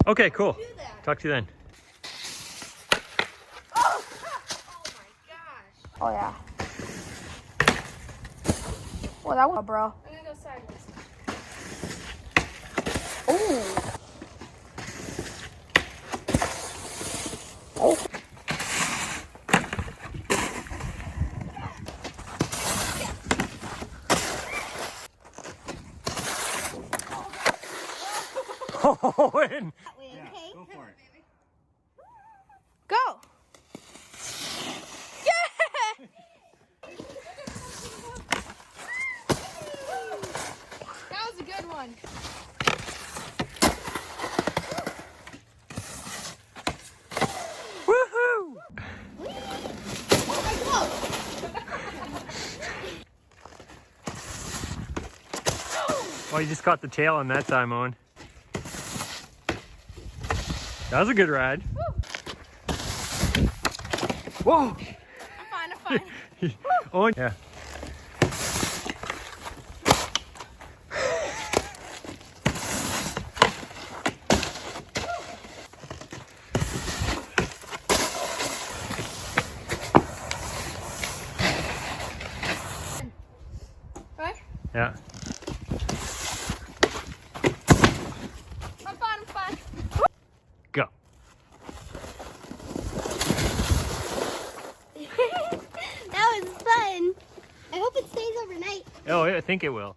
Okay, cool. Talk to you then. Oh my gosh. Oh yeah. Well, that was, bro. I'm gonna go sideways. Oh. Oh. Owen! Yeah, go for it. Go. Yeah. That was a good one. Woohoo! Oh my God. Oh, you just caught the tail on that time, Owen. That was a good ride. Whoa! I'm fine. Owen, yeah. Right? Yeah. I'm fine. Go. That was fun. I hope it stays overnight. Oh, I think it will.